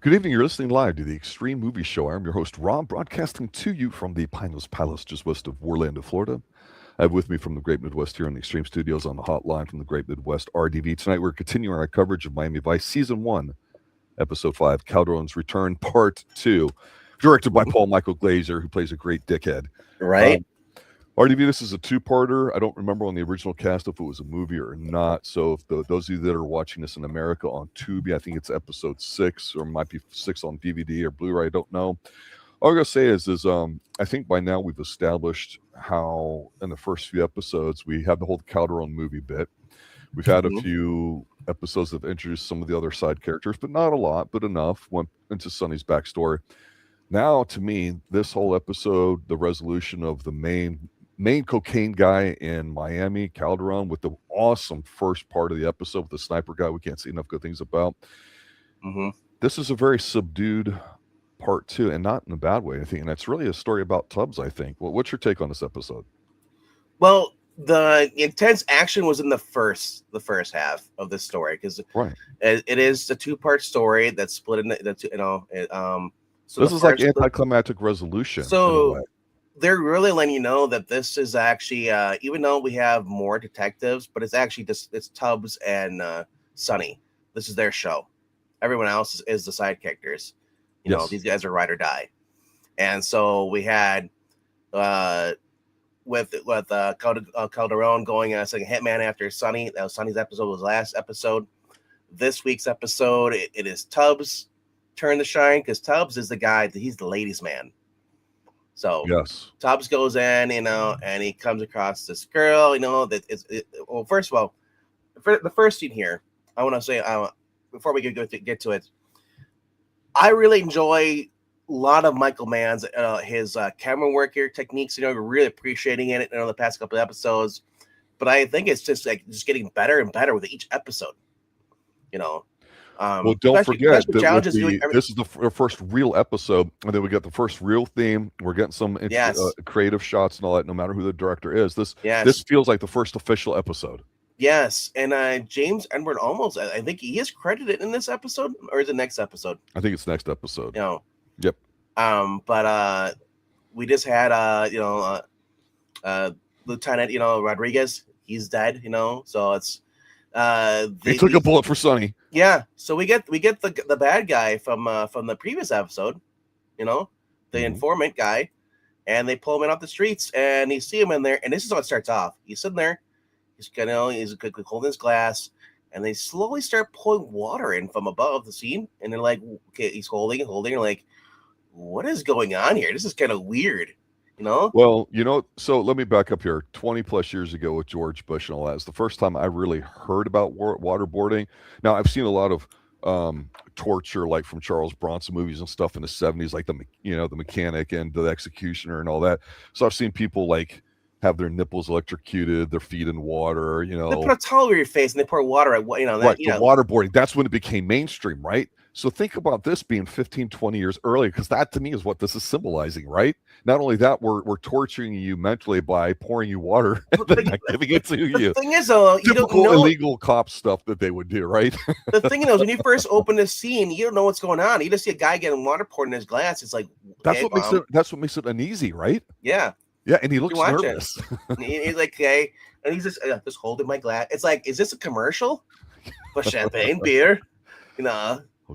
Good evening. You're listening live to the Extreme Movie Show. I'm your host, Rob, broadcasting to you from the Pinellas Palace, just west of Orlando, Florida. I have with me from the Great Midwest here in the Extreme Studios on the hotline from the Great Midwest RDV. Tonight, we're continuing our coverage of Miami Vice Season 1, Episode 5, Calderone's Return, Part 2, directed by Paul Michael Glaser, who plays a great dickhead. Right? RDV, this is a two-parter. I don't remember on the original cast if it was a movie or not. So if those of you that are watching this in America on Tubi, I think it's episode 6 or might be 6 on DVD or Blu-ray. I don't know. All I'm going to say is I think by now we've established how in the first few episodes we have the whole Calderone movie bit. We've had a few episodes that have introduced some of the other side characters, but not a lot, but enough. Went into Sonny's backstory. Now, to me, this whole episode, the resolution of the main cocaine guy in Miami, Calderone, with the awesome first part of the episode with the sniper guy we can't say enough good things about. This is a very subdued part 2, and not in a bad way, I think. And it's really a story about Tubbs, I think. What's your take on this episode? Well, the intense action was in the first half of this story because it is a two-part story that's split into So this is like anticlimactic resolution. So they're really letting you know that this is actually, even though we have more detectives, but it's actually just it's Tubbs and Sonny. This is their show. Everyone else is the side characters. You know, these guys are ride or die. And so we had with Calderone going as a hitman after Sonny. That was Sonny's episode, was last episode. This week's episode, it is Tubbs' turn to shine because Tubbs is the guy, he's the ladies' man. So Tubbs goes in, and he comes across this girl, well, first of all, for the first scene here, I want to say, before we get to it, I really enjoy a lot of Michael Mann's, his camera work here, techniques, really appreciating it, the past couple of episodes, but I think it's just getting better and better with each episode, well, don't forget that this is the first real episode, and then we get the first real theme. We're getting some creative shots and all that, no matter who the director is. This feels like the first official episode. Yes, and James Edward Olmos, I think he is credited in this episode, or is it next episode? I think it's next episode. Yep. But we just had Lieutenant Rodriguez. He's dead. So it's he took a bullet for Sonny. Yeah, so we get the bad guy from the previous episode, the informant guy, and they pull him in off the streets, and you see him in there, and this is how it starts off. He's sitting there, he's holding his glass, and they slowly start pulling water in from above the scene, and they're like, okay, he's holding, and like, what is going on here? This is kind of weird. Well, so let me back up here. 20 plus years ago with George Bush and all that, it's the first time I really heard about waterboarding. Now, I've seen a lot of torture, like from Charles Bronson movies and stuff in the 70s, like the mechanic and the executioner and all that. So I've seen people like have their nipples electrocuted, their feet in water, They put a towel over your face and they pour water at the waterboarding. That's when it became mainstream, right? So think about this being 15, 20 years earlier, because that to me is what this is symbolizing, right? Not only that, we're torturing you mentally by pouring you water and not giving it to you. The thing is, though, you don't know illegal cop stuff that they would do, right? The thing is, when you first open this scene, you don't know what's going on. You just see a guy getting water poured in his glass. It's like that's what makes it uneasy, right? Yeah, and he looks nervous. He's like, okay, and he's just holding my glass. It's like, is this a commercial for champagne beer?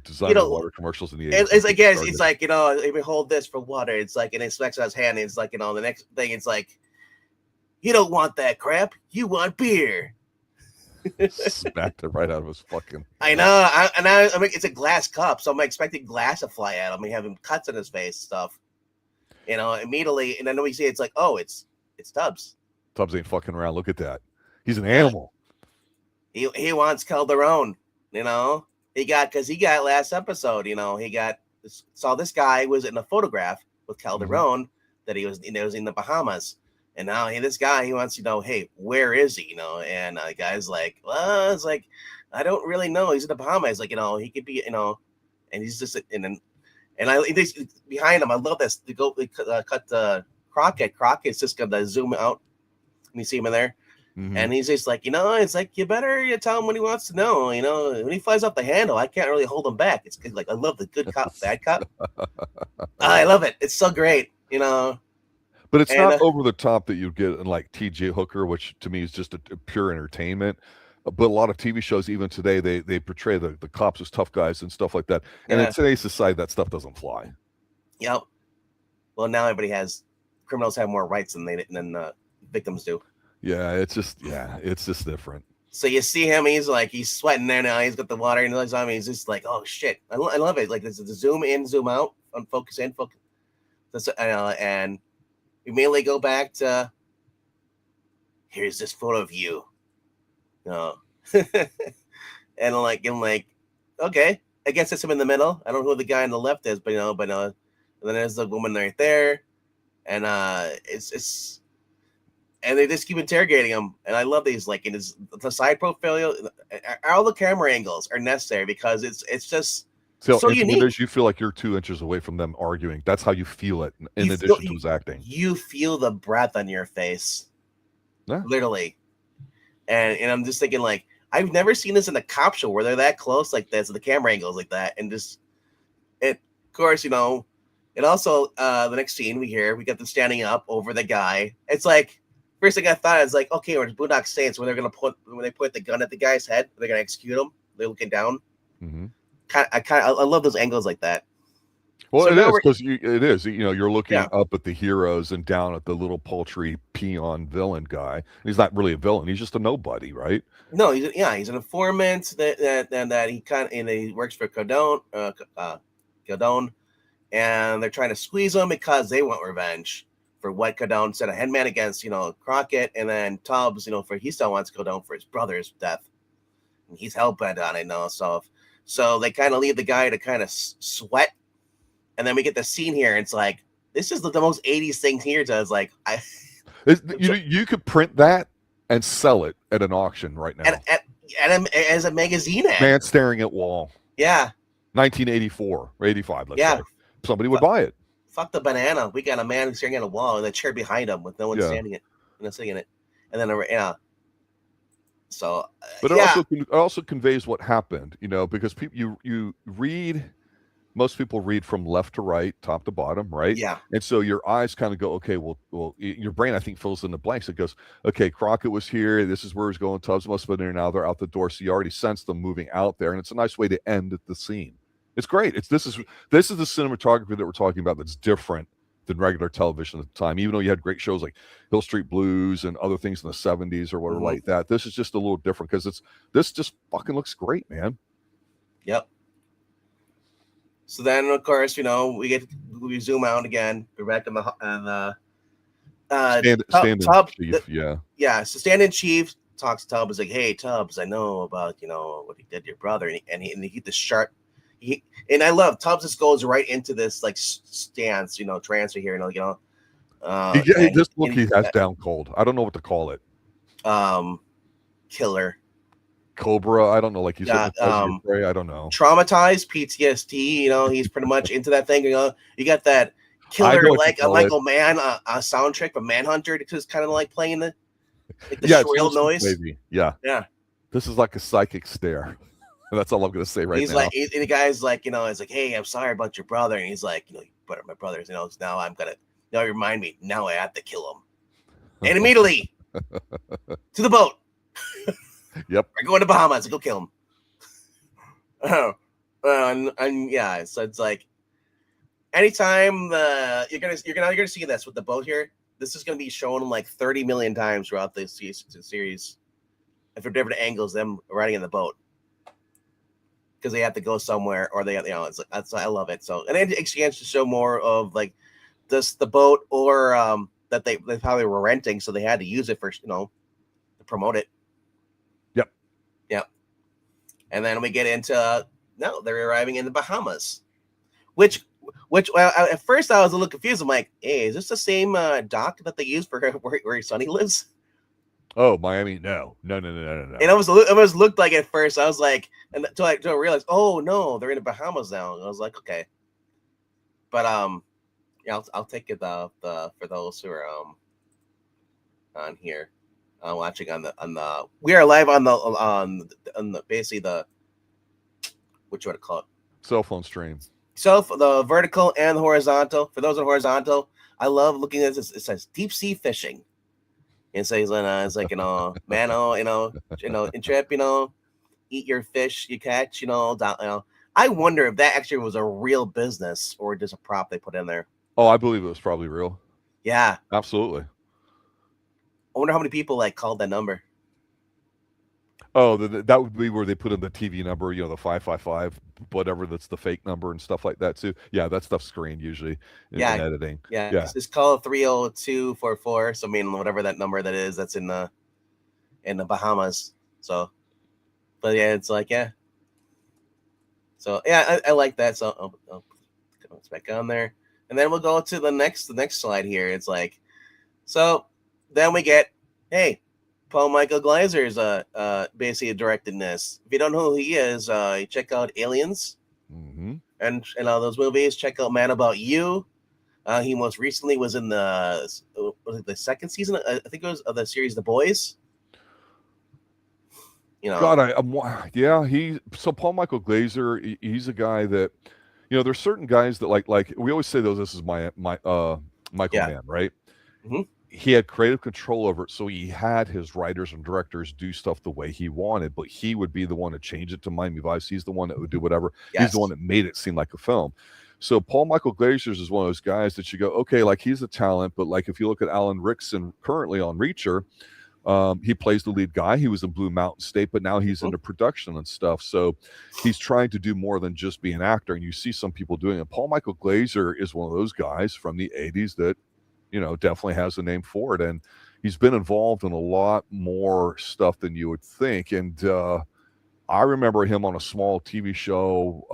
Designer water commercials in the 80s. It's like, yes, it's like, if we hold this for water, it's like, and it smacks on his hand, and it's like, the next thing, it's like, you don't want that crap, you want beer. Smacked it right out of his fucking. I know, I mean, it's a glass cup, so I'm expecting glass to fly at him. We have him cuts on his face, stuff, immediately, and then we see it's like, oh, it's Tubbs. Tubbs ain't fucking around. Look at that. He's an animal. He wants Calderone, because he got last episode, saw this guy was in a photograph with Calderone that he was in the Bahamas. And now this guy, he wants to know, hey, where is he? And the guy's like, well, it's like, I don't really know. He's in the Bahamas. Like, he could be, and he's just, and behind him, I love this. They cut Crockett. Crockett's just going to zoom out. And you see him in there. And he's just like, it's like, you better tell him what he wants to know. When he flies off the handle, I can't really hold him back. It's like, I love the good cop, bad cop. I love it. It's so great, But it's not over the top that you get in like T.J. Hooker, which to me is just a pure entertainment. But a lot of TV shows, even today, they portray the cops as tough guys and stuff like that. And in today's society, that stuff doesn't fly. Yep. Well, now criminals have more rights than victims do. Yeah, it's just different. So you see him, he's sweating there now. He's got the water in his arm. He's just like, oh shit, I love it. Like there's the zoom in, zoom out, on focus in, focus. And we immediately go back to, here's this photo of you. And I'm like, okay, I guess it's him in the middle. I don't know who the guy on the left is, but and then there's the woman right there, and it's and they just keep interrogating him, and I love these, like, in the side profile, all the camera angles are necessary because it's just so unique. You feel like you're 2 inches away from them arguing. That's how you feel it. In addition to his acting, you feel the breath on your face, literally, and I'm just thinking, like, I've never seen this in a cop show where they're that close like this, the camera angles like that, and just it. Of course, it also the next scene we got them standing up over the guy. It's like, first thing I thought is like, okay, we're Boondock Saints when they put the gun at the guy's head, they're gonna execute him. They're looking down. Mm-hmm. I love those angles like that. Well, so it is because it is. You're looking up at the heroes and down at the little paltry peon villain guy. He's not really a villain. He's just a nobody, right? No, he's an informant that he works for Calderone, and they're trying to squeeze him because they want revenge for what Calderone sent a headman against, Crockett, and then Tubbs, for he still wants Calderone for his brother's death, and he's hell bent on it now. So they kind of leave the guy to kind of sweat. And then we get the scene here. And it's like, this is the most 80s thing here. So it's like, you could print that and sell it at an auction right now. As a magazine ad. Man staring at wall. Yeah. 1984 or 85, let's say. Somebody would buy it. Fuck the banana. We got a man who's staring at a wall and a chair behind him with no one standing it, sitting in it. And then, So, but it also conveys what happened, because people, you read. Most people read from left to right, top to bottom, right? Yeah. And so your eyes kind of go, okay, well, your brain, I think, fills in the blanks. It goes, okay, Crockett was here. This is where he's going. Tubbs must have been there. Now they're out the door. So you already sense them moving out there. And it's a nice way to end the scene. It's great. This is the cinematography that we're talking about that's different than regular television at the time. Even though you had great shows like Hill Street Blues and other things in the 70s or whatever like that. This is just a little different because this just fucking looks great, man. Yep. So then, of course, we zoom out again. We're back on stand-in chief, yeah. So stand-in chief talks to Tubbs, like, "Hey, Tubbs, I know about what he did to your brother," and he the sharp. And I love Tubbs just goes right into this like stance, transfer here, this look he has down cold. I don't know what to call it. Killer. Cobra, I don't know, like you said, I don't know. Traumatized, PTSD, he's pretty much into that thing. You got that killer like a Michael Mann soundtrack from Manhunter, because it's kind of like playing the shrill noise. Maybe. Yeah. This is like a psychic stare. That's all I'm gonna say right now. He's like, and the guy's like, it's like, hey, I'm sorry about your brother, and he's like, but my brother's, now now you remind me, now I have to kill him, and immediately to the boat. Yep. We're going to Bahamas to go kill him. So it's like, anytime you're gonna see this with the boat here, this is gonna be shown like 30 million times throughout the series, and from different angles, them riding in the boat because they have to go somewhere, or they, I love it. So, and then it expands to show more of like the boat, or that they probably were renting, so they had to use it for to promote it. Yep. And then we get into they're arriving in the Bahamas, which at first I was a little confused. I'm like, hey, is this the same dock that they use for where Sonny lives? Oh, Miami? No. And it almost looked like at first. I was like, until I realized, oh no, they're in the Bahamas now. And I was like, okay, but I'll take it for those who are on here. watching on the. We are live on the basically what you want to call it, cell phone stream. So the vertical and the horizontal. For those on horizontal, I love looking at this. It says deep sea fishing. It says, it's like, in trip, eat your fish you catch, I wonder if that actually was a real business or just a prop they put in there. Oh, I believe it was probably real. Yeah. Absolutely. I wonder how many people called that number. Oh, that would be where they put in the TV number, the 555, whatever, that's the fake number and stuff like that too. Yeah, that stuff's screened usually in editing. Yeah. It's called 30244. So whatever that number that is, that's in the Bahamas. So, but yeah, it's like, yeah. So yeah, I like that. So I'll put it back on there, and then we'll go to the next slide here. It's like, so then we get, hey, Paul Michael Glaser's basically directing this. If you don't know who he is, check out Aliens and all those movies. Check out Man About You. He most recently was in the second season, I think it was, of the series The Boys. God, so Paul Michael Glaser, he's a guy that, there's certain guys that like we always say this is my Michael Mann, right? Mm-hmm. He had creative control over it, so he had his writers and directors do stuff the way he wanted, but he would be the one to change it to Miami Vice. He's the one that would do whatever. Yes. He's the one that made it seem like a film. So Paul Michael Glaser is one of those guys that you go, okay, like he's a talent, but like if you look at Alan Rickson currently on Reacher, he plays the lead guy. He was in Blue Mountain State, but now he's into production and stuff. So he's trying to do more than just be an actor, and you see some people doing it. Paul Michael Glaser is one of those guys from the 80s that definitely has a name for it. And he's been involved in a lot more stuff than you would think. And I remember him on a small TV show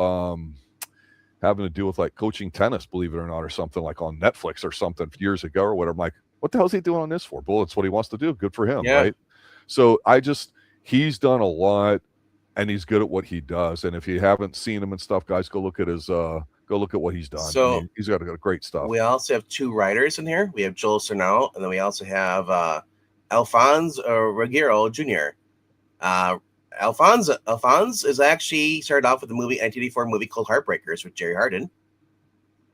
having to do with like coaching tennis, believe it or not, or something like on Netflix or something years ago or whatever. I'm like, what the hell is he doing on this for? Well, it's what he wants to do. Good for him, right? So he's done a lot and he's good at what he does. And if you haven't seen him and stuff, guys, go look at what he's done. So he's got great stuff. We also have two writers in here. We have Joel Surnow, and then we also have Alfonse Ruggiero Jr. Alfonse is actually started off with a 1984 movie called Heartbreakers with Jerry Hardin.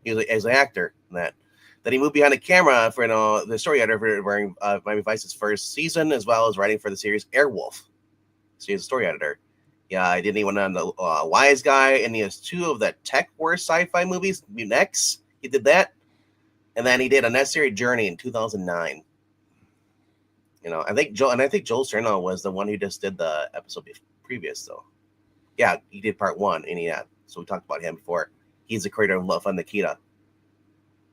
He was as an actor in that. Then he moved behind the camera for the story editor for Miami Vice's first season, as well as writing for the series Airwolf. So he's a story editor. Yeah, I did even on the Wise Guy, and he has two of the tech war sci-fi movies, Mutant X. He did that, and then he did a necessary journey in 2009. I think Joel Surnow was the one who just did the episode previous, though. Yeah, he did part one, and so we talked about him before. He's the creator of Love on Nikita.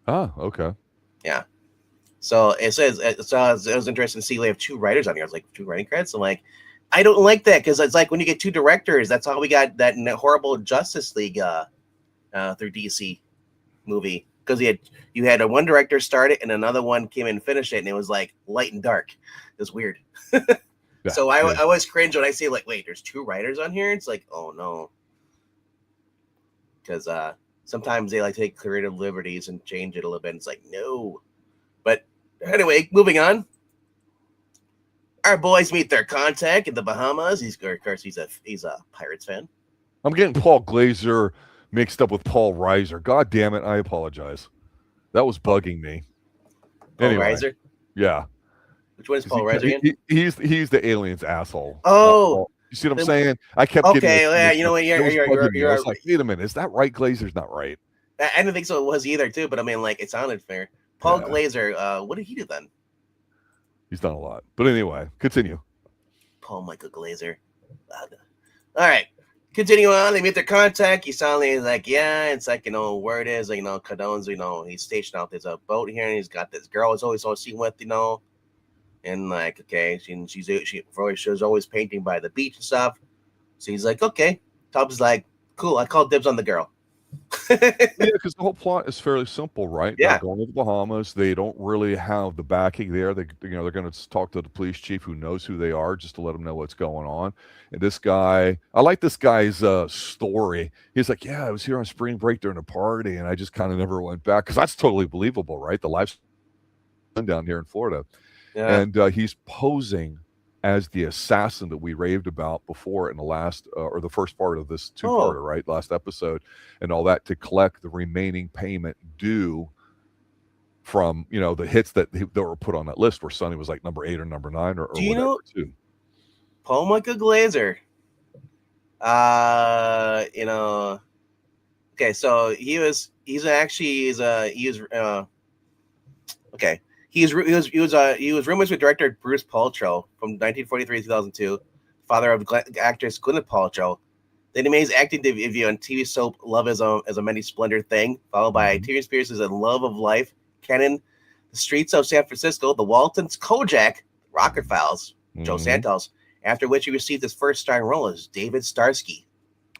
Oh, okay. Yeah. So it says it was interesting to see we have two writers on here. I was like, two writing credits. I'm like, I don't like that because it's like when you get two directors, that's how we got that horrible Justice League through DC movie. Because you had one director start it and another one came in and finished it, and it was like light and dark. It was weird. So I always cringe when I see like, wait, there's two writers on here. It's like, oh no. Because sometimes they like take creative liberties and change it a little bit. And it's like, no. But anyway, moving on. Our boys meet their contact in the Bahamas. He's a Pirates fan. I'm getting Paul Glaser mixed up with Paul Reiser. God damn it! I apologize. That was bugging me. Paul Reiser? Yeah. Which one is Paul Reiser again? He's the alien's asshole. Oh, you see what I'm saying? I kept getting. Okay, yeah. You know what? I was like, wait a minute, is that right? Glaser's not right. I didn't think so. It was either too, but I mean, like, it sounded fair. Paul Glaser. What did he do then? He's done a lot. But anyway, continue. Paul Michael Glaser. All right. Continue on. They meet their contact. He suddenly is like, yeah, it's like, where it is, Cardone's, he's stationed out. There's a boat here, and he's got this girl he's always seen with, and like, okay, she's always painting by the beach and stuff. So he's like, okay. Tubbs is like, cool, I call dibs on the girl. Yeah, because the whole plot is fairly simple, right? Yeah. They're going to the Bahamas. They don't really have the backing there. They're going to talk to the police chief who knows who they are just to let them know what's going on. And this guy, I like this guy's story. He's like, yeah, I was here on spring break during a party, and I just kind of never went back because that's totally believable, right? The life's down here in Florida. and he's posing as the assassin that we raved about before in the last or the first part of this two-parter, right? Last episode, and all that, to collect the remaining payment due from the hits that were put on that list, where Sonny was like number 8 or number 9 or Do you whatever know too. Paul Michael Glaser? Okay, so he was roommates with director Bruce Paltrow from 1943 to 2002, father of actress Gwyneth Paltrow. Then he made his acting debut on TV soap Love as a Many Splendor Thing, followed by TV experiences in Love of Life, Kenan, The Streets of San Francisco, The Waltons, Kojak, Rocket Files, Joe Santos, after which he received his first starring role as David Starsky.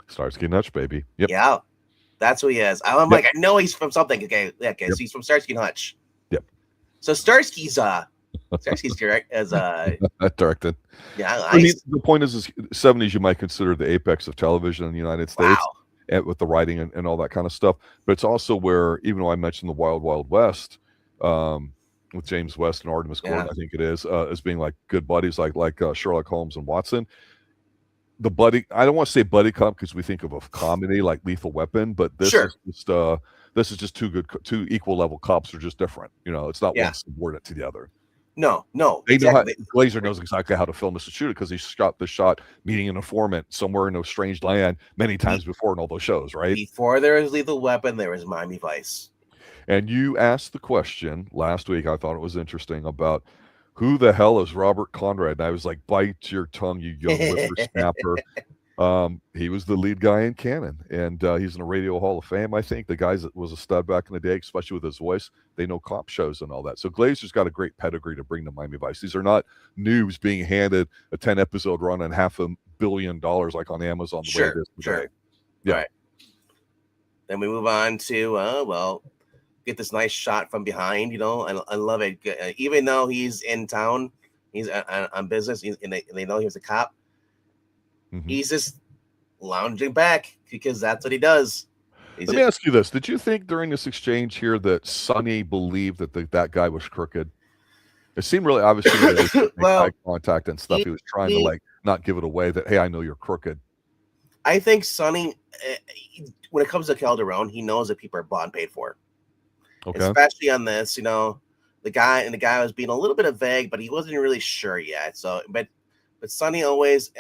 Starsky Hutch, baby. Yep. Yeah, that's who he is. I'm like, I know he's from something. Okay, so he's from Starsky and Hutch. Yep. So Starsky's direct as directed. Yeah, nice. I mean, the point is 70s you might consider the apex of television in the United States, with the writing and all that kind of stuff. But it's also where, even though I mentioned the Wild Wild West, with James West and Artemis Gordon, I think it is, as being like good buddies, like Sherlock Holmes and Watson. The buddy, I don't want to say buddy cop because we think of a comedy like Lethal Weapon, but this is just two equal level cops are just different. It's not one subordinate to the other. No, exactly. Glaser knows exactly how to film this and shoot it because he shot the shot meeting an informant somewhere in a strange land many times before in all those shows, right? Before there was Lethal Weapon, there was Miami Vice. And you asked the question last week, I thought it was interesting, about who the hell is Robert Conrad? And I was like, bite your tongue, you young whippersnapper. He was the lead guy in Cannon, and he's in the Radio Hall of Fame. I think the guys that was a stud back in the day, especially with his voice, they know cop shows and all that. So Glaser's got a great pedigree to bring to Miami Vice. These are not noobs being handed a 10-episode run and $500 million like on Amazon the way it is today. Yeah. Right. Then we move on to get this nice shot from behind. I love it. Even though he's in town, he's on business, and they know he was a cop. He's just lounging back because that's what he does. Let me ask you this. Did you think during this exchange here that Sonny believed that guy was crooked? It seemed really obvious to make eye contact and stuff. He was trying to not give it away that, hey, I know you're crooked. I think Sonny, when it comes to Calderone, he knows that people are bought and paid for. Okay. Especially on this, the guy was being a little bit vague, but he wasn't really sure yet. So, but Sonny always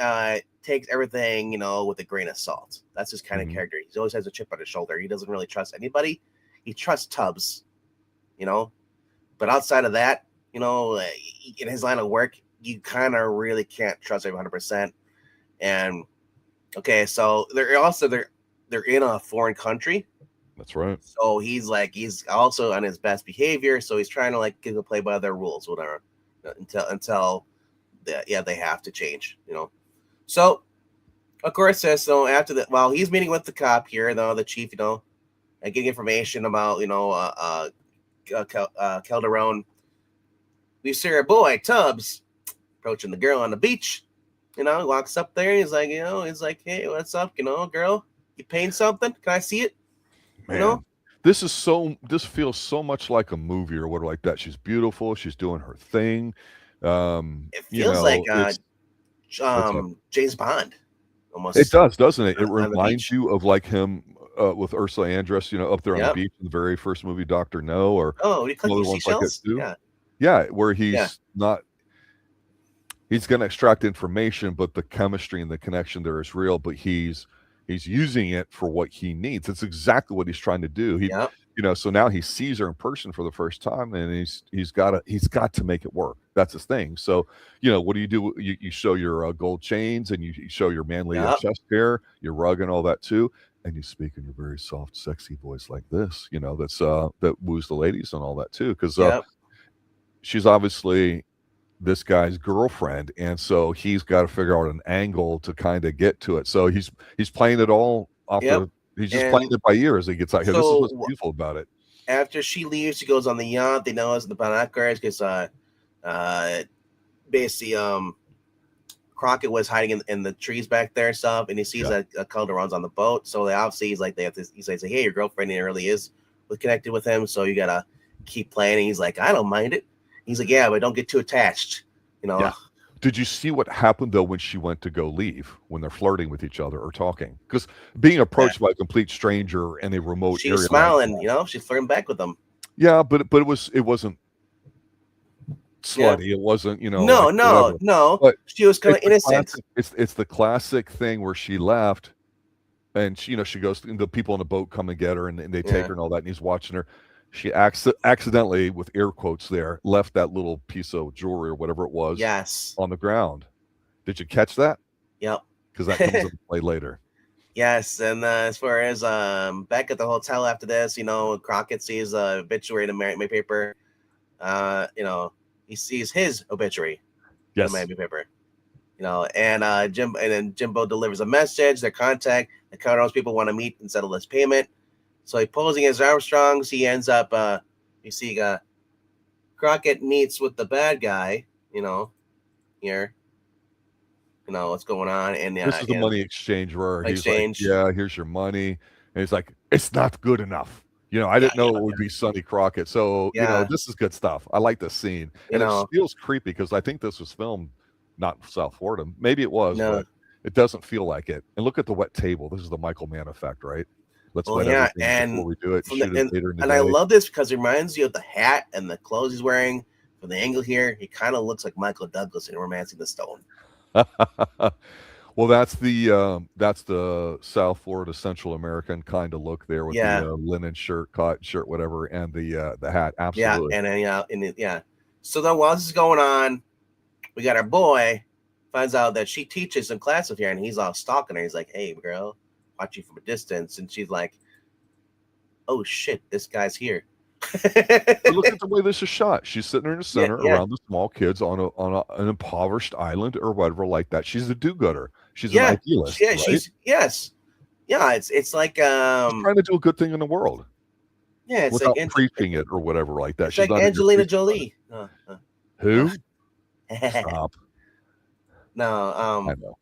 takes everything, with a grain of salt. That's his kind of character. He always has a chip on his shoulder. He doesn't really trust anybody. He trusts Tubbs, but outside of that, in his line of work, you kind of really can't trust him 100%. And okay, so they're in a foreign country. That's right. So he's also on his best behavior. So he's trying to get to play by their rules, whatever, until they have to change, So, of course, so after that, while he's meeting with the cop here, the chief, and getting information about, Calderone, we see our boy Tubbs approaching the girl on the beach. He walks up there and he's like, hey, what's up, girl? You paint something? Can I see it? Man, this feels so much like a movie or whatever like that. She's beautiful. She's doing her thing. It feels like James Bond almost. It does, doesn't it? It reminds you of like him with Ursula Andress, up there on the beach in the very first movie, Dr. No, or other ones like that too. Yeah, where he's not. He's going to extract information, but the chemistry and the connection there is real. But he's using it for what he needs. It's exactly what he's trying to do. So now he sees her in person for the first time, and he's got to make it work. That's his thing. So, what do? You show your gold chains, and you show your manly chest hair, your rug, and all that too. And you speak in your very soft, sexy voice like this. That woos the ladies and all that too, because she's obviously this guy's girlfriend, and so he's got to figure out an angle to kind of get to it. So he's playing it all off he's just playing it by ear as he gets out here. This is what's beautiful about it. After she leaves, she goes on the yacht. They know it's the binoculars because basically Crockett was hiding in the trees back there and stuff, and he sees that Calderone's on the boat. So they obviously he says, hey, your girlfriend really is connected with him, so you gotta keep playing. And he's like, I don't mind it. He's like, yeah, but don't get too attached. You know. Yeah. Did you see what happened though when she went to go leave, when they're flirting with each other or talking? Because being approached by a complete stranger in a remote She area, was smiling, you know, she's flirting back with him. yeah, but it wasn't slutty. It wasn't, you know, No, like no, whatever. no. But She was kind of it's the innocent. classic, it's the classic thing where she left, and she, you know, she goes. The people on the boat come and get her, and they take her and all that, and he's watching her. She accidentally, with air quotes there, left that little piece of jewelry or whatever it was, on the ground. Did you catch that? Yep. Because that comes into play later. Yes, and as far as back at the hotel after this, you know, Crockett sees a obituary in the Miami paper. You know, he sees his obituary in the Miami paper. You know, and then Jimbo delivers a message, their contact. The Calderone's people want to meet and settle this payment. So he posing as Armstrong's. He ends up, you see, Crockett meets with the bad guy. You know, here. You know what's going on, and this is the money exchange where he's like, "Yeah, here's your money," and he's like, "It's not good enough." You know, I didn't know it would be Sonny Crockett, so you know, this is good stuff. I like this scene, and it feels creepy because I think this was filmed not in South Florida. Maybe it was, but it doesn't feel like it. And look at the wet table. This is the Michael Mann effect, right? Let's wet everything before we do it. And I love this because it reminds you of the hat and the clothes he's wearing. From the angle here, he kind of looks like Michael Douglas in Romancing the Stone. Well, that's the South Florida, Central American kind of look there with the linen shirt, cotton shirt, whatever, and the hat. Absolutely. Yeah, and then So then while this is going on, we got our boy finds out that she teaches in class with her, and he's all stalking her. He's like, "Hey, girl, watch you from a distance," and she's like, "Oh shit, this guy's here." Look at the way this is shot. She's sitting in the center around the small kids on an impoverished island or whatever like that. She's a do-gooder. She's an idealist. Yeah, right? It's like she's trying to do a good thing in the world. Yeah, it's without like preaching it or whatever like that. It's she's like Angelina Jolie. Who? Stop. No, I know.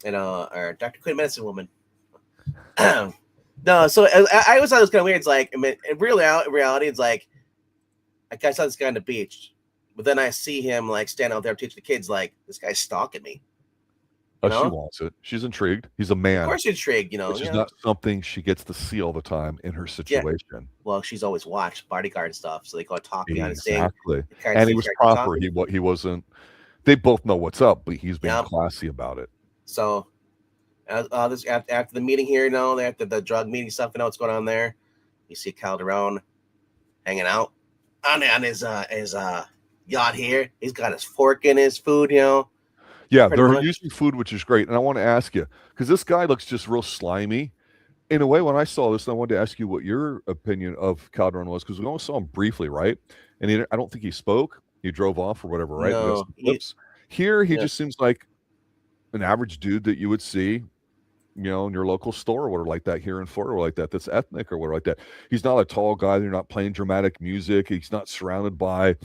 You know, or Dr. Quinn, Medicine Woman. No, so I always thought it was kind of weird. It's like, I mean, in reality, it's like I saw this guy on the beach, but then I see him like standing out there teaching the kids, like, this guy's stalking me. She wants it. She's intrigued. He's a man. Of course, she's intrigued. You know, which is not something she gets to see all the time in her situation. Yeah. Well, she's always watched bodyguard stuff, so they go talk behind the scene. Exactly. And he was proper. He wasn't. They both know what's up, but he's being classy about it. So, this after the meeting here, you know, after the drug meeting stuff, you know what's going on there. You see Calderone hanging out on his yacht here. He's got his fork in his food, you know. Yeah, they're using food, which is great. And I want to ask you, because this guy looks just real slimy. In a way, when I saw this, I wanted to ask you what your opinion of Calderone was, because we only saw him briefly, right? And I don't think he spoke. He drove off or whatever, right? No, Here, he just seems like an average dude that you would see, you know, in your local store or whatever like that here in Florida or like that. That's ethnic or whatever like that. He's not a tall guy. They're not playing dramatic music. He's not surrounded by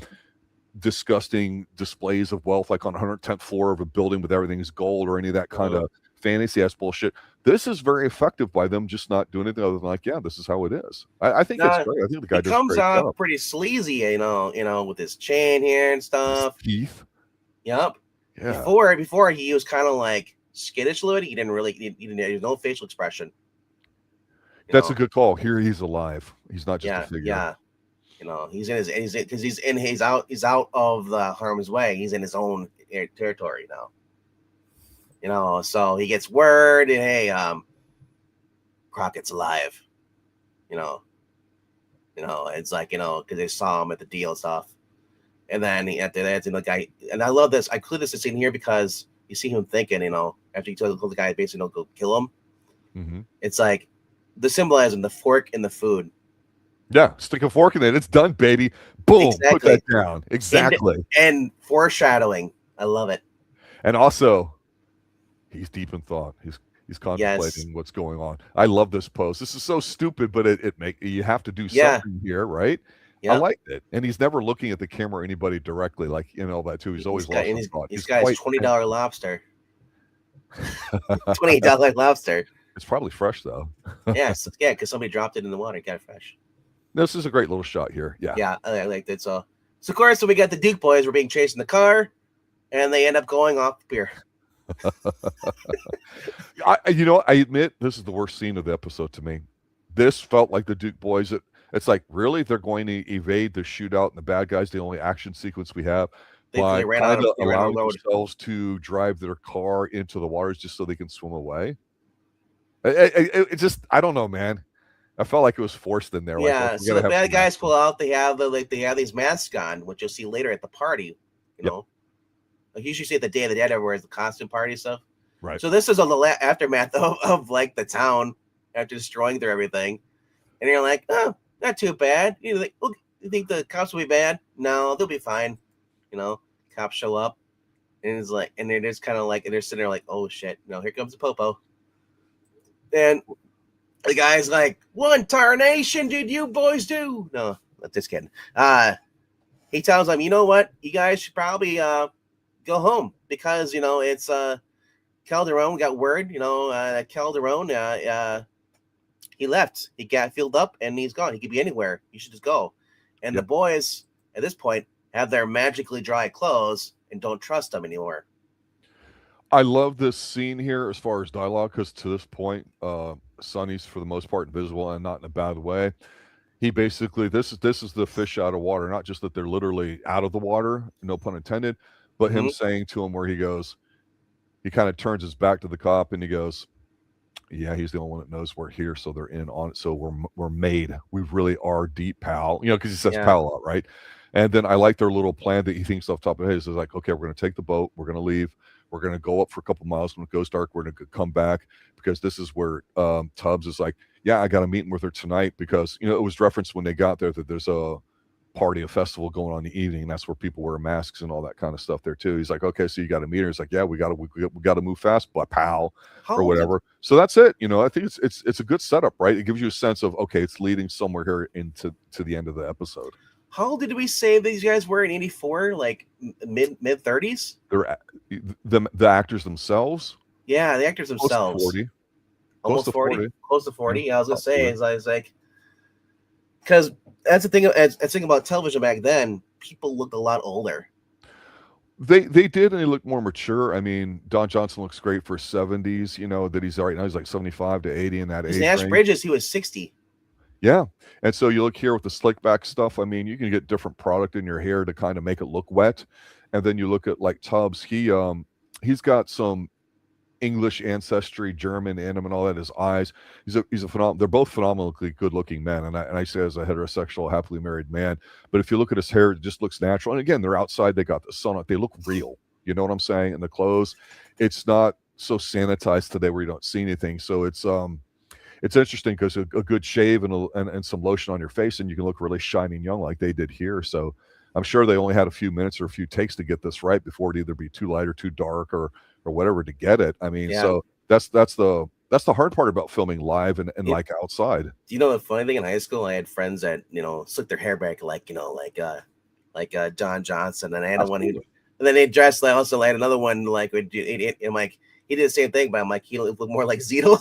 disgusting displays of wealth like on 110th floor of a building with everything's gold or any of that kind of fantasy ass bullshit. This is very effective by them just not doing anything other than like, yeah, this is how it is. I think it's great. I think the guy does comes great out job. pretty sleazy, you know, with his chain here and stuff. His teeth. Yep. Yeah. Before he was kind of like skittish a little bit. He didn't really. There's no facial expression. That's a good call. Here he's alive. He's not just a figure. Yeah. You know, he's out of the harm's way. He's in his own territory now. You know, so he gets word, and hey, Crockett's alive. You know, it's like, you know, because they saw him at the Diehl stuff, and then after that, you know, the guy, and I love this. I include this scene here because you see him thinking, you know, after he told the guy basically don't go kill him. Mm-hmm. It's like the symbolism, the fork in the food. Yeah, stick a fork in it. It's done, baby. Boom, put that down. Exactly. And foreshadowing. I love it. And also, he's deep in thought. He's contemplating what's going on. I love this pose. This is so stupid, but you have to do something here, right? Yeah. I liked it. And he's never looking at the camera or anybody directly, like, you know, that too. He's always lost in thought. He's got his $20 lobster. $20 lobster. It's probably fresh though. Yes, yeah, because somebody dropped it in the water, got it fresh. This is a great little shot here. Yeah. Yeah, I like that. So So of course, we got the Duke boys were being chased in the car, and they end up going off the pier. I admit this is the worst scene of the episode to me. This felt like the Duke boys. It's like, really, they're going to evade the shootout and the bad guys, the only action sequence we have, by They ran kind of on the allowing road. themselves to drive their car into the waters just so they can swim away. It just, I don't know, man. I felt like it was forced in there. Yeah, like, so the bad guys pull out. They have these masks on, which you'll see later at the party. You know, like you usually see at the Day of the Dead, everywhere is the costume party stuff. Right. So this is on the aftermath of like the town after destroying their everything, and you're like, oh, not too bad. You think the cops will be bad? No, they'll be fine. You know, cops show up, and it's like, and they're just kind of like, and they're sitting there like, oh shit, no, here comes the popo. And the guy's like, what tarnation did you boys do? No, not just kidding. He tells them, you know what? You guys should probably go home because, you know, it's Calderone got word, you know, Calderone, he left. He got filled up and he's gone. He could be anywhere. You should just go. And the boys, at this point, have their magically dry clothes and don't trust them anymore. I love this scene here as far as dialogue because to this point, Sonny's for the most part invisible and not in a bad way. He basically this is the fish out of water, not just that they're literally out of the water, no pun intended, but him saying to him where he goes, he kind of turns his back to the cop and he goes, yeah, he's the only one that knows we're here, so they're in on it. So we're made. We really are deep, pal. You know, because he says pal a lot, right? And then I like their little plan that he thinks off the top of his is like, okay, we're going to take the boat, we're going to leave. We're going to go up for a couple miles. When it goes dark, we're going to come back because this is where Tubbs is like, yeah, I got a meeting with her tonight because, you know, it was referenced when they got there that there's a party, a festival going on in the evening. And that's where people wear masks and all that kind of stuff there too. He's like, okay, so you got to meet her. He's like, yeah, we got to move fast, but pal, or whatever. So that's it. You know, I think it's a good setup, right? It gives you a sense of, okay, it's leading somewhere here into the end of the episode. How old did we say these guys were in 84? Like mid 30s? They're the actors themselves. Yeah, the actors themselves. Almost 40. Close to 40. Yeah, I was gonna say, I was like, because that's the thing. That's the thing about television back then. People looked a lot older. They did, and they looked more mature. I mean, Don Johnson looks great for 70s. You know that he's right now. He's like 75 to 80 in that age. Nash Bridges, he was 60. Yeah. And so you look here with the slick back stuff. I mean, you can get different product in your hair to kind of make it look wet. And then you look at like Tubbs, he's got some English ancestry, German in him and all that. His eyes, he's a phenomenal. They're both phenomenally good looking men. And I say as a heterosexual, happily married man, but if you look at his hair, it just looks natural. And again, they're outside, they got the sun on, they look real. You know what I'm saying? And the clothes, it's not so sanitized today where you don't see anything. So it's interesting because a good shave and some lotion on your face, and you can look really shiny and young like they did here. So I'm sure they only had a few minutes or a few takes to get this right before it either be too light or too dark or whatever to get it. I mean, so that's the hard part about filming live and like outside. Do you know the funny thing? In high school, I had friends that, you know, slicked their hair back like, you know, like Don Johnson, and I had one who, and then they dressed like, also I had another one like, and like he did the same thing, but I'm like, he looked more like Zito.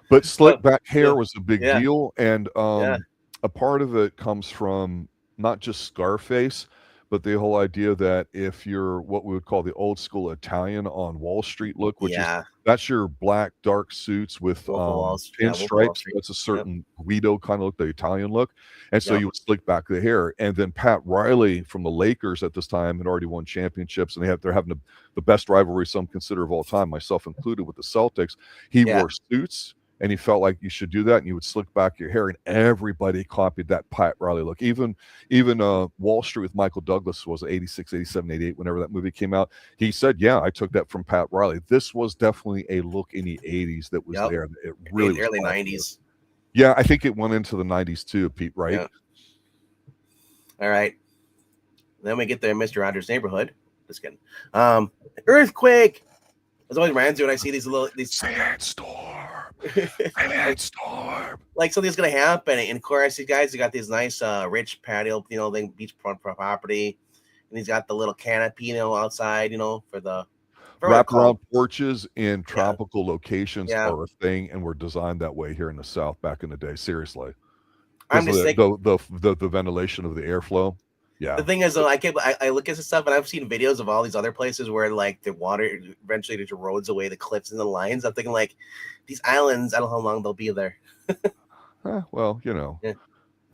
But slick back hair was a big deal, and a part of it comes from not just Scarface, but the whole idea that if you're what we would call the old school Italian on Wall Street look, which is that's your black dark suits with pinstripes. That's a certain Guido kind of look, the Italian look, and so you would slick back the hair. And then Pat Riley from the Lakers at this time had already won championships, and they're having the best rivalry some consider of all time, myself included, with the Celtics. He wore suits. And he felt like you should do that, and you would slick back your hair, and everybody copied that Pat Riley look. Even Wall Street with Michael Douglas was 86, 87, 88, whenever that movie came out. He said, yeah, I took that from Pat Riley. This was definitely a look in the 80s that was there. It really was early 90s. Yeah, I think it went into the 90s too, Pete, right? Yeah. All right. Then we get to Mr. Rogers' Neighborhood. Just kidding. Earthquake. That's always reminds me when I see these sandstorm. Sandstorm. Like something's gonna happen, and of course, these guys, they got these nice, rich patio, you know, beachfront property, and he's got the little canopy, you know, outside, you know, for wraparound porches in tropical locations are a thing, and were designed that way here in the South back in the day. Seriously, I'm just thinking the ventilation of the airflow. Yeah. The thing is, though, I look at this stuff, and I've seen videos of all these other places where like the water eventually just erodes away the cliffs and the lines. I'm thinking like these islands, I don't know how long they'll be there. Well, you know. Yeah.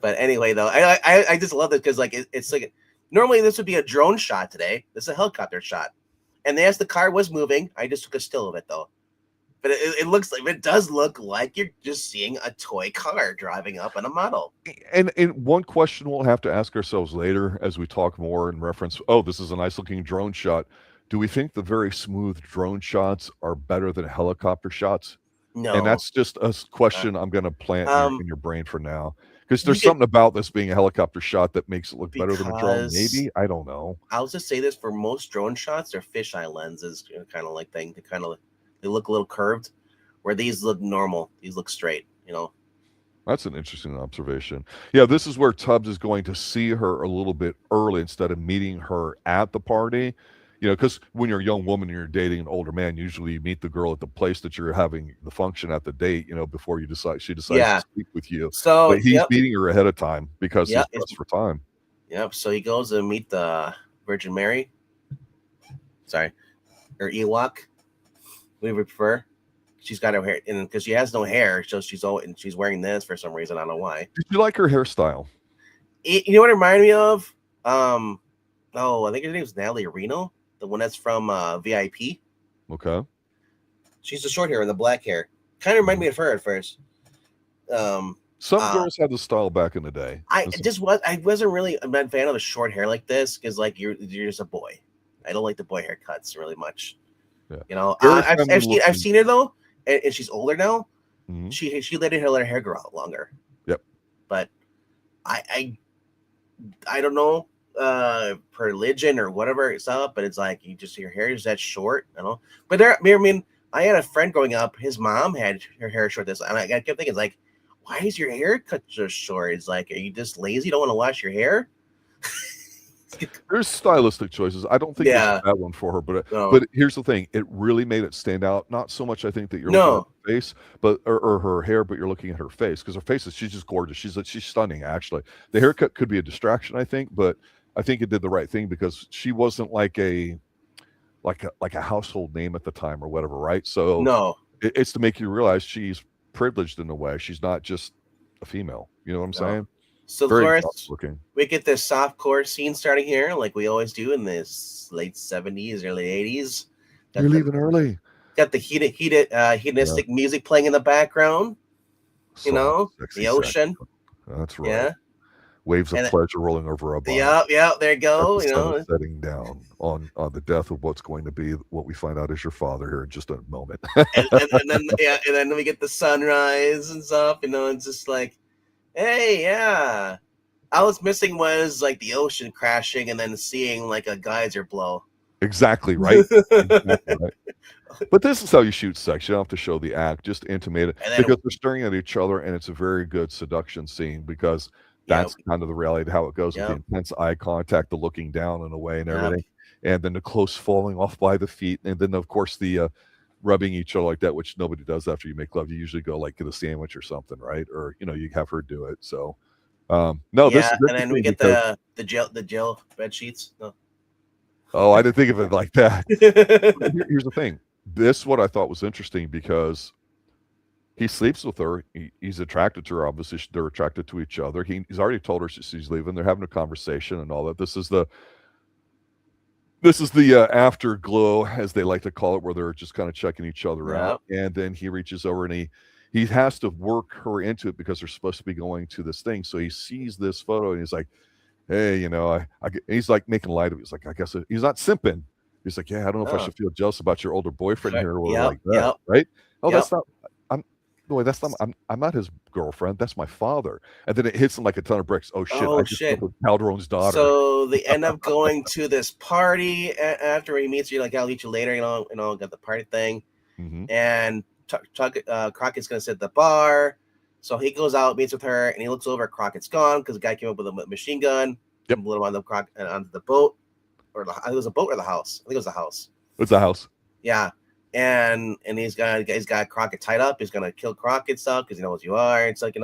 But anyway, though, I just love it because like it's like normally this would be a drone shot today. This is a helicopter shot, and as the car was moving, I just took a still of it though. But it looks like it does look like you're just seeing a toy car driving up in a model. And one question we'll have to ask ourselves later as we talk more in reference, oh, this is a nice looking drone shot. Do we think the very smooth drone shots are better than helicopter shots? No. And that's just a question I'm going to plant in your brain for now. Because there's something about this being a helicopter shot that makes it look better than a drone. Maybe. I don't know. I'll just say this, for most drone shots, they're fisheye lenses kind of like thing. They look a little curved, where these look normal. These look straight, you know. That's an interesting observation. Yeah, this is where Tubbs is going to see her a little bit early instead of meeting her at the party. You know, because when you're a young woman and you're dating an older man, usually you meet the girl at the place that you're having the function at the date, you know, before she decides to speak with you. So but he's meeting her ahead of time because he's pressed for time. Yep. So he goes to meet the Virgin Mary. Sorry. Or Ewok. We would prefer. She's got her hair, and because she has no hair, so she's wearing this for some reason. I don't know why. Did you like her hairstyle? You know what it reminded me of? I think her name's Natalie Reno, the one that's from VIP. Okay. She's the short hair and the black hair. Kind of reminded me of her at first. Some girls had the style back in the day. I wasn't really a bad fan of a short hair like this because like you're just a boy. I don't like the boy haircuts really much. Yeah. You know, I've seen her though, and she's older now. Mm-hmm. She let her hair grow out longer. Yep. But I don't know per religion or whatever it's up, but it's like your hair is that short, you know. But I had a friend growing up. His mom had her hair short this, and I kept thinking, it's like, why is your hair cut so short? It's like, are you just lazy? Don't want to wash your hair? There's stylistic choices. I don't think there's that one for her, but here's the thing: it really made it stand out. Not so much, I think, that you're looking at her face, but or her hair, but you're looking at her face because her face she's just gorgeous. She's stunning, actually. The haircut could be a distraction, I think, but I think it did the right thing because she wasn't like a household name at the time or whatever, right? So it's to make you realize she's privileged in a way. She's not just a female. You know what I'm saying? So, of course, we get this softcore scene starting here, like we always do in this late 70s, early 80s. You're leaving early. Got the hedonistic music playing in the background. You know, the ocean. That's right. Yeah. Waves of pleasure rolling over our body. Yeah, there you go. You know, setting down on the death of what's going to be what we find out is your father here in just a moment. and then we get the sunrise and stuff. You know, it's just like, hey, yeah. All it's missing was like the ocean crashing and then seeing like a geyser blow. Exactly right. Exactly right. But this is how you shoot sex. You don't have to show the act, just intimate it because they're staring at each other, and it's a very good seduction scene because that's kind of the reality of how it goes with the intense eye contact, the looking down in a way and everything, and then the close falling off by the feet, and then of course the rubbing each other like that, which nobody does after you make love. You usually go like get a sandwich or something, right? Or you have her do it. So this and then we get the jail bed sheets. No. Oh, I didn't think of it like that. Here's the thing. This what I thought was interesting because he sleeps with her. He's attracted to her. Obviously, they're attracted to each other. He's already told her she's leaving. They're having a conversation and all that. This is the afterglow, as they like to call it, where they're just kind of checking each other out. And then he reaches over and he has to work her into it because they're supposed to be going to this thing. So he sees this photo and he's like, hey, he's like making light of it. He's like, I guess he's not simping. He's like, yeah, I don't know if I should feel jealous about your older boyfriend here or like that, right? Oh, that's not. I'm not his girlfriend. That's my father. And then it hits him like a ton of bricks. Oh shit! I just with Calderone's daughter. So they end up going to this party after he meets you. Like, I'll meet you later. Got the party thing, and Crockett's gonna sit at the bar. So he goes out, meets with her, and he looks over. Crockett's gone because the guy came up with a machine gun. Yep. Blew him onto the boat, or it was a boat or the house. I think it was the house. It's the house. Yeah. And he's got Crockett tied up. He's gonna kill Crockett stuff because he knows you are. It's like, then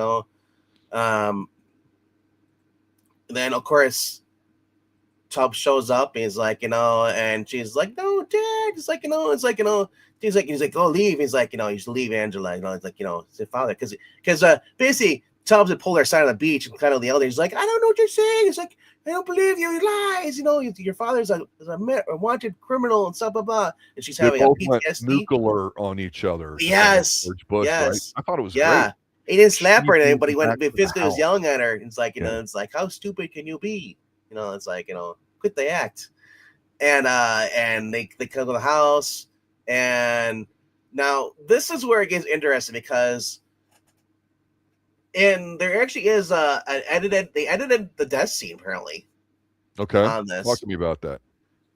of course Tubbs shows up and he's like, and she's like, no, Dad. It's like, it's like, he's like, go leave. He's like, you should leave Angela. It's like, it's your father. Because basically Tubbs had pulled her side on the beach and kind of the elder. He's like, I don't know what you're saying. It's like, I don't believe you. He lies. Your father's a wanted criminal and stuff, blah, blah. And she's having a PTSD. Nuclear on each other. Yes. George Bush, yes. Right? I thought it was great. He didn't slap her or anything, but he went physically was yelling at her. It's like, it's like, how stupid can you be? It's like, quit the act. And they come to the house. And now this is where it gets interesting because there actually is they edited the death scene apparently. Okay. On this. Talk to me about that.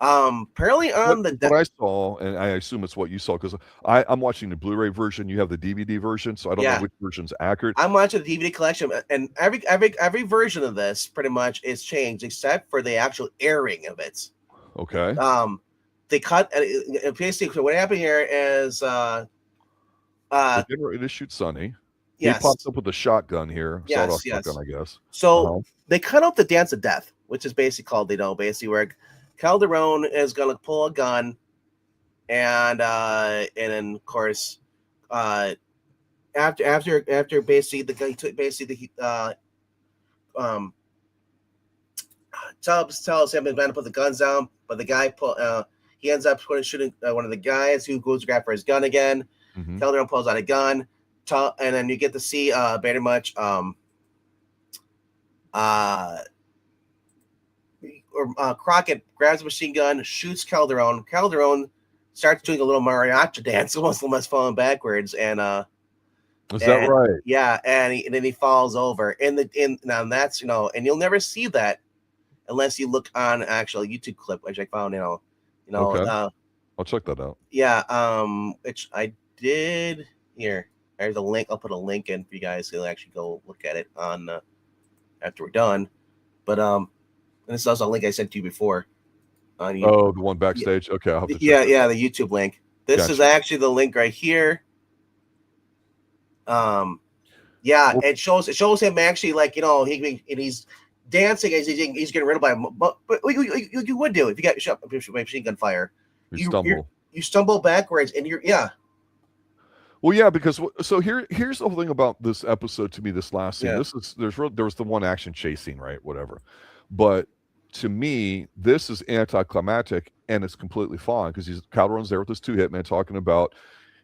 Apparently on what I saw, and I assume it's what you saw, because I'm watching the Blu-ray version. You have the DVD version, so I don't know which version's accurate. I'm watching the DVD collection, and every version of this pretty much is changed except for the actual airing of it. Okay. They cut basically what happened here is they get ready to shoot Sonny. Yes. He pops up with a shotgun here. Yes. Shotgun, I guess. So they cut out the dance of death, which is basically called, basically where Calderone is gonna pull a gun, and then of course, after basically the guy took basically Tubbs tells him he's going to put the guns down, but the guy he ends up shooting one of the guys who goes to grab for his gun again. Mm-hmm. Calderone pulls out a gun, and then you get to see very much Crockett grabs a machine gun, shoots Calderone. Calderone starts doing a little mariachi dance, almost falling backwards, and is that right? Yeah, and then he falls over. Now that's and you'll never see that unless you look on actual YouTube clip, which I found. Okay. I'll check that out. Yeah, which I did here. There's a link. I'll put a link in for you guys to actually go look at it on after we're done. But and this is also a link I sent to you before. On YouTube. Oh, the one backstage. Okay, I'll have to check yeah, the YouTube link. This is actually the link right here. It shows him actually like he's dancing as he's getting rid of by him. But you would do if you got shot by machine gun fire. You stumble backwards and Well, yeah, because here's the whole thing about this episode to me. This last scene, there was the one action chase scene, right? Whatever, but to me, this is anticlimactic and it's completely fine because Calderone's there with his two hitmen talking about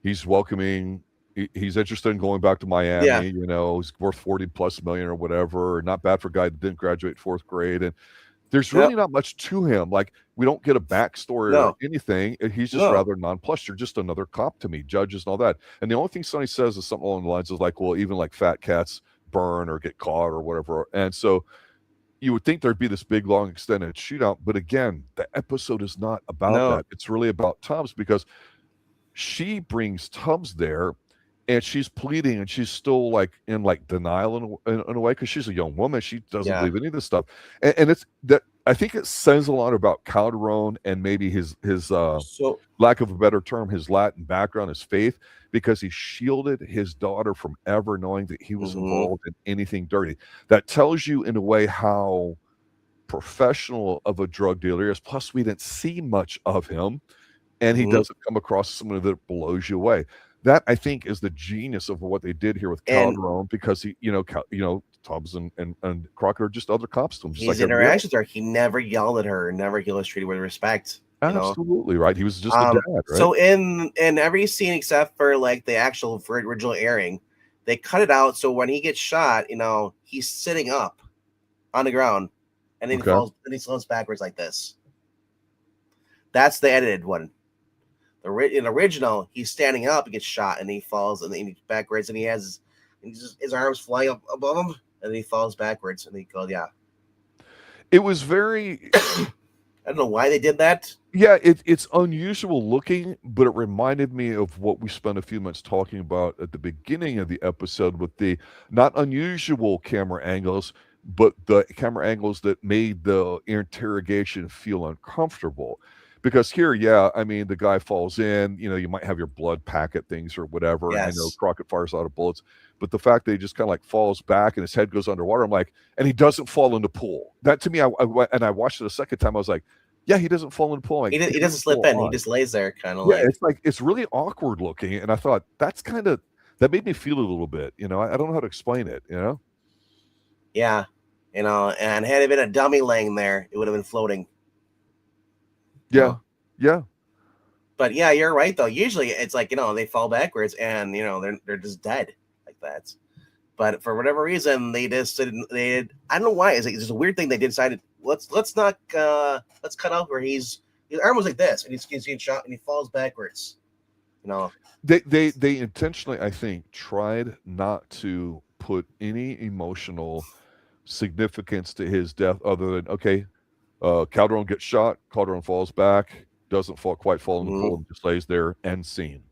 he's welcoming. He's interested in going back to Miami. Yeah. He's worth $40+ million or whatever. Not bad for a guy that didn't graduate 4th grade. And there's really not much to him. Like we don't get a backstory or anything. He's just rather nonplussed. You're just another cop to me, judges and all that. And the only thing Sonny says is something along the lines of like, well, even like fat cats burn or get caught or whatever. And so you would think there'd be this big, long, extended shootout. But again, the episode is not about that. It's really about Tubbs because she brings Tubbs there. And she's pleading, and she's still like in denial in a way because she's a young woman. She doesn't believe any of this stuff, and it's that I think it says a lot about Calderone and maybe his lack of a better term, his Latin background, his faith, because he shielded his daughter from ever knowing that he was involved in anything dirty. That tells you in a way how professional of a drug dealer is. Plus, we didn't see much of him, and he doesn't come across as someone that blows you away. That I think is the genius of what they did here with Calderone, because he, Tubbs and Crockett are just other cops to him. His interactions are he never yelled at her, never he was treated with respect. Absolutely right. He was just a dad, right? So in every scene except for like the actual original airing, they cut it out. So when he gets shot, he's sitting up on the ground, and then he falls backwards like this. That's the edited one. In original, he's standing up, he gets shot, and he falls, and then he backwards, and he has his arms flying up above him, and then he falls backwards, and he goes, It was very. I don't know why they did that. Yeah, it's unusual looking, but it reminded me of what we spent a few minutes talking about at the beginning of the episode with the not unusual camera angles, but the camera angles that made the interrogation feel uncomfortable. Because here, yeah, I mean, the guy falls in, you might have your blood packet things or whatever, and Yes. Crockett fires a lot of bullets. But the fact that he just kind of like falls back and his head goes underwater, I'm like, and he doesn't fall in the pool. That to me, I watched it a second time. I was like, yeah, he doesn't fall in the pool. Like, He doesn't slip in. He just lays there, kind of yeah, like it's really awkward looking, and I thought that made me feel a little bit. I don't know how to explain it. Yeah, and had it been a dummy laying there, it would have been floating. Yeah, yeah. But yeah, you're right though. Usually it's like they fall backwards and they're just dead like that. But for whatever reason, they didn't. I don't know why. It's just a weird thing. They decided let's not let's cut off where his arm was like this and he's getting shot and he falls backwards. They intentionally, I think, tried not to put any emotional significance to his death other than Calderone gets shot, Calderone falls back, doesn't quite fall in the pool, and just lays there, end scene.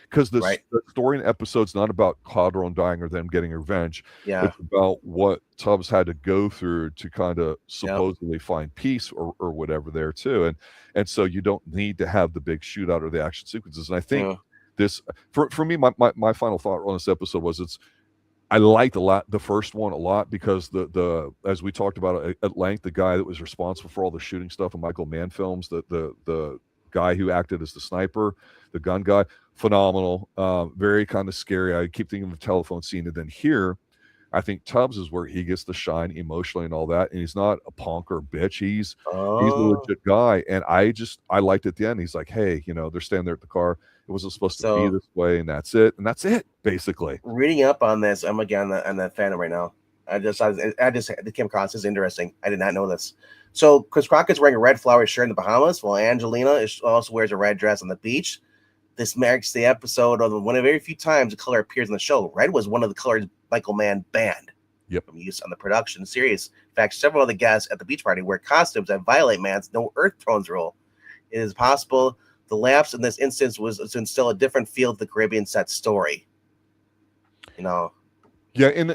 Because the story in episode's not about Calderone dying or them getting revenge. Yeah. It's about what Tubbs had to go through to kind of supposedly find peace or whatever there too. And so you don't need to have the big shootout or the action sequences. And I think this for me, my final thought on this episode was I liked the first one a lot because the as we talked about at length, the guy that was responsible for all the shooting stuff in Michael Mann films, the guy who acted as the sniper, the gun guy, phenomenal, very kind of scary. I keep thinking of the telephone scene, and then here, I think Tubbs is where he gets the shine emotionally and all that, and he's not a punk or a bitch. He's a legit guy, and I liked at the end. He's like, hey, they're standing there at the car. It wasn't supposed to be this way, and that's it, basically. Reading up on this, I'm again on that fandom right now. I just came across as interesting. I did not know this. So, Chris Crockett's wearing a red flowery shirt in the Bahamas, while Angelina also wears a red dress on the beach. This marks the episode of one of very few times the color appears in the show. Red was one of the colors Michael Mann banned from use on the production series. In fact, several of the guests at the beach party wear costumes that violate Mann's no earth tones rule. It is possible the lapse in this instance was to instill a different feel to the Caribbean set story. Yeah, in the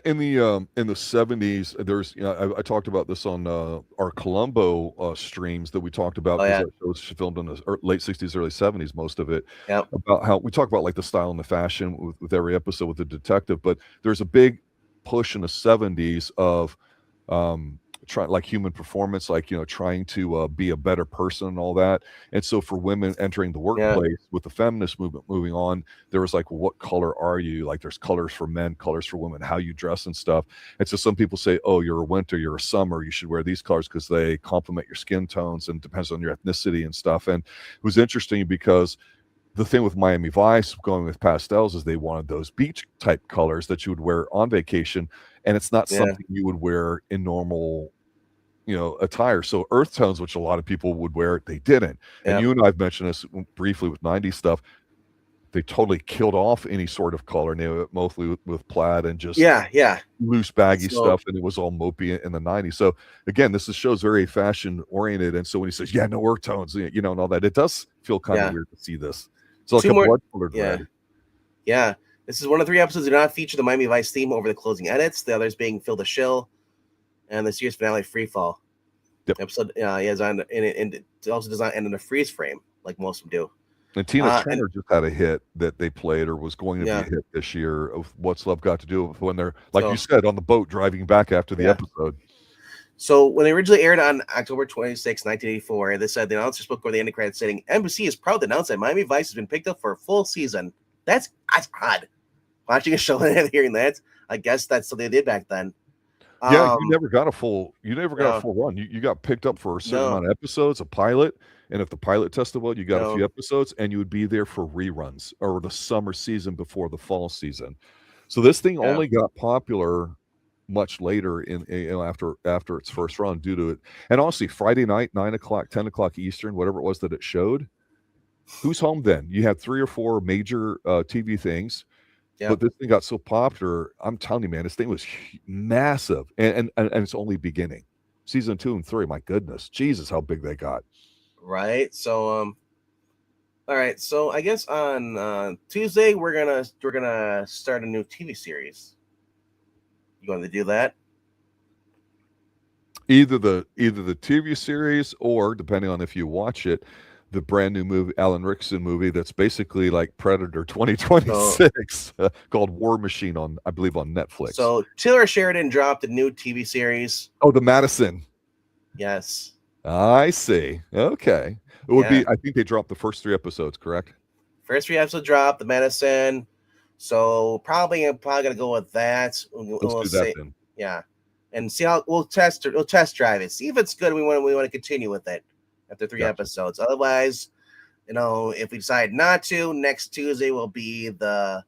70s, there's I talked about this on our Columbo streams that we talked about because it was filmed in the late 60s, early 70s, most of it. About how we talk about like the style and the fashion with every episode with the detective, but there's a big push in the 70s of like human performance, like trying to be a better person and all that. And so for women entering the workplace with the feminist movement moving on, there was like, well, what color are you? Like there's colors for men, colors for women, how you dress and stuff. And so some people say, oh, you're a winter, you're a summer, you should wear these colors because they complement your skin tones and depends on your ethnicity and stuff. And it was interesting because the thing with Miami Vice going with pastels is they wanted those beach type colors that you would wear on vacation, and it's not something you would wear in normal attire. So earth tones, which a lot of people would wear, they didn't. And you and I've mentioned this briefly with 90s stuff. They totally killed off any sort of color, and they were mostly with plaid and just loose baggy stuff, and it was all mopey in the 90s. So again, this show's very fashion oriented, and so when he says no earth tones, and all that, it does feel kind of weird to see this. It's like blood colored red. Yeah. This is one of 3 episodes that do not feature the Miami Vice theme over the closing edits, the others being Phil the Shill and the series finale Free Fall. Episode it also does not end in a freeze frame like most of them do. And Tina Turner just had a hit that they played or was going to be a hit this year of What's Love Got to Do with when they're, like you said, on the boat driving back after the episode. So when they originally aired on October 26, 1984, they said the announcer spoke over the end credits saying, NBC is proud to announce that Miami Vice has been picked up for a full season. That's odd. Watching a show and hearing that, I guess that's something they did back then. Yeah, you never got a full run. You got picked up for a certain amount of episodes, a pilot, and if the pilot tested well, you got a few episodes, and you would be there for reruns or the summer season before the fall season. So this thing only got popular much later in after its first run due to it. And honestly, Friday night, 9 o'clock, 10 o'clock Eastern, whatever it was that it showed, who's home then? You had 3 or 4 major TV things. But this thing got so popular, I'm telling you, man, this thing was massive, and it's only beginning. Season 2 and 3, my goodness, Jesus, how big they got. Right. So, all right. So I guess on Tuesday we're gonna start a new TV series. You going to do that? Either the TV series, or depending on if you watch it, the brand new movie, Alan Rickson movie, that's basically like Predator 2026, called War Machine I believe on Netflix. So Taylor Sheridan dropped a new TV series. Oh, the Madison. Yes. I see. Okay. It would be, I think they dropped the first 3 episodes, correct? First 3 episodes dropped, the Madison. So I'm probably gonna go with that. Let's do that then. Yeah. And see how we'll test drive it. See if it's good. We want to continue with it after 3 episodes. Otherwise, if we decide not to, next Tuesday will be the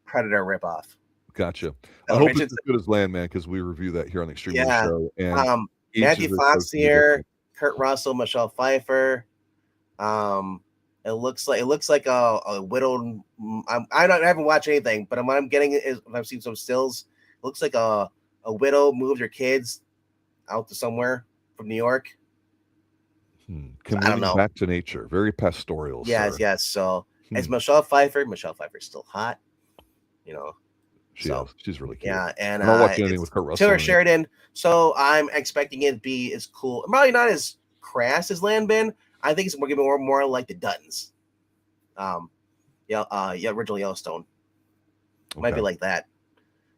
Predator ripoff. Gotcha. I hope it's as good as Landman, because we review that here on the Extreme Movie Show. And Matthew Fox here, Kurt Russell, Michelle Pfeiffer. It looks like a widowed. I haven't watched anything, but what I'm getting is I've seen some stills. It looks like a widow moved her kids out to somewhere from New York. I don't know. Back to nature, very pastoral. Yes, yes. So it's Michelle Pfeiffer. Michelle Pfeiffer's still hot. She's really cute. Yeah, and I'm not watching anything with Kurt Russell. Taylor Sheridan. So I'm expecting it to be as cool. Probably not as crass as Landman. I think it's going to be more like the Duttons. Original Yellowstone. Might be like that.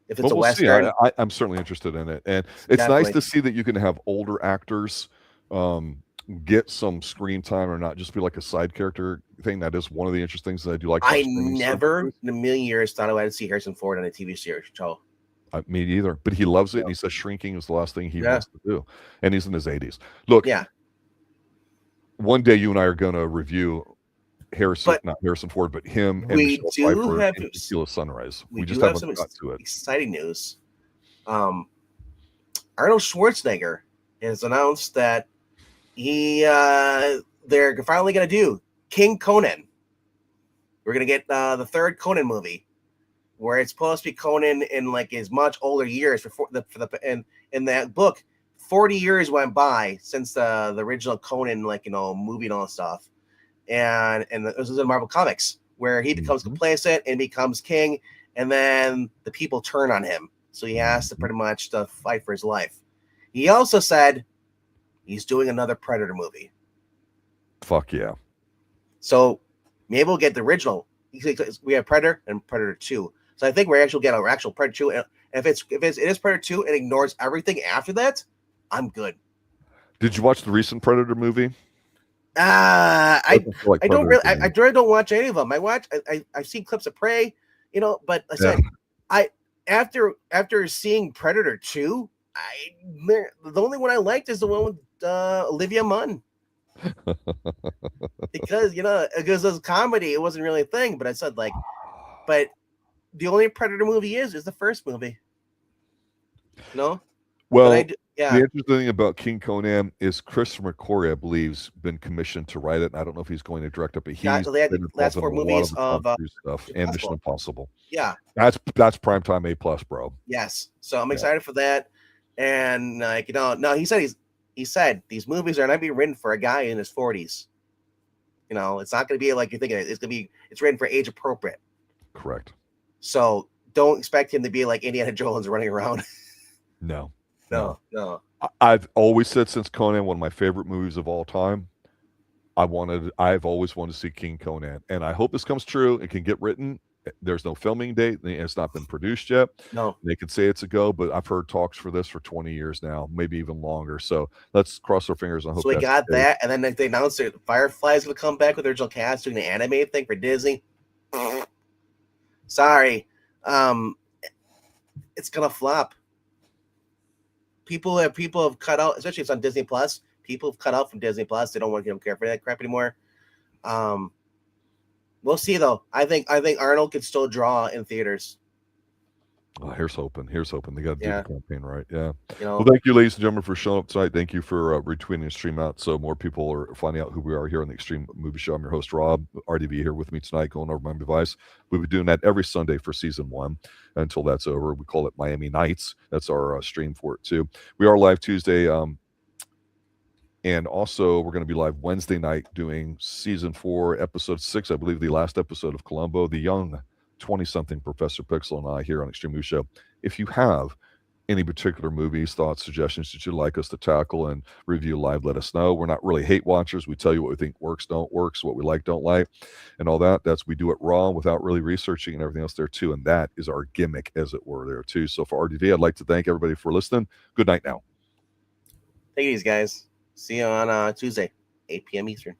If it's a Western. I'm certainly interested in it. And it's nice to see that you can have older actors get some screen time or not just be like a side character thing. That is one of the interesting things that I do like. I never in a million years thought I would see Harrison Ford on a TV series show. Me either. But he loves it, and he says shrinking is the last thing he wants to do. And he's in his 80s. Look, one day you and I are going to review not Harrison Ford, but him and Michelle Pfeiffer in Tequila Sunrise. We just haven't got to it. Exciting news. Arnold Schwarzenegger has announced that they're finally going to do King Conan. We're going to get the 3rd Conan movie, where it's supposed to be Conan in like his much older years. In that book, 40 years went by since the original Conan, movie and all that stuff. And this is in Marvel Comics, where he becomes complacent and becomes king, and then the people turn on him. So he has to pretty much fight for his life. He also said he's doing another Predator movie. Fuck yeah. So maybe we'll get the original. We have Predator and Predator 2. So I think we're actually get our actual Predator 2. And if it is Predator 2 and ignores everything after that, I'm good. Did you watch the recent Predator movie? I really don't watch any of them. I've seen clips of Prey, but I said after seeing Predator 2, the only one I liked is the one with Olivia Munn. Because it was a comedy, it wasn't really a thing, but I said but the only Predator movie is the first movie. Well, the interesting thing about King Conan is Christopher McQuarrie, I believe, has been commissioned to write it. And I don't know if he's going to direct it, but he's been involved in a lot of stuff and Mission Impossible. Yeah, that's primetime A+, bro. Yes, so I'm excited for that. And he said these movies are not being written for a guy in his 40s. It's not going to be like you're thinking. It's written for age appropriate. Correct. So don't expect him to be like Indiana Jones running around. No. I've always said since Conan, one of my favorite movies of all time, I've always wanted to see King Conan, and I hope this comes true. It can get written. There's no filming date. It's not been produced yet. No, they could say it's a go, but I've heard talks for this for 20 years now, maybe even longer. So let's cross our fingers and hope. So we got that, and then they announced that Firefly is going to come back with the original cast doing the anime thing for Disney. Sorry, it's gonna flop. People have cut out, especially if it's on Disney Plus. People have cut out from Disney Plus. They don't want to care for that crap anymore. We'll see though. I think Arnold could still draw in theaters. Oh, here's hoping. They got to do the campaign right. Yeah. Well, thank you, ladies and gentlemen, for showing up tonight. Thank you for retweeting the stream out so more people are finding out who we are here on the Extreme Movie Show. I'm your host, Rob. RDV here with me tonight, going over my device. We'll be doing that every Sunday for season 1 until that's over. We call it Miami Nights. That's our stream for it too. We are live Tuesday. And also, we're going to be live Wednesday night doing season 4, episode 6, I believe the last episode of Columbo, the young 20-something Professor Pixel and I here on Extreme Movie Show. If you have any particular movies, thoughts, suggestions that you'd like us to tackle and review live, let us know. We're not really hate watchers. We tell you what we think works, don't works, what we like, don't like, and all that. That's, we do it raw without really researching and everything else there too. And that is our gimmick, as it were, there too. So for RDV, I'd like to thank everybody for listening. Good night now. Take it easy, guys. See you on Tuesday, 8 p.m. Eastern.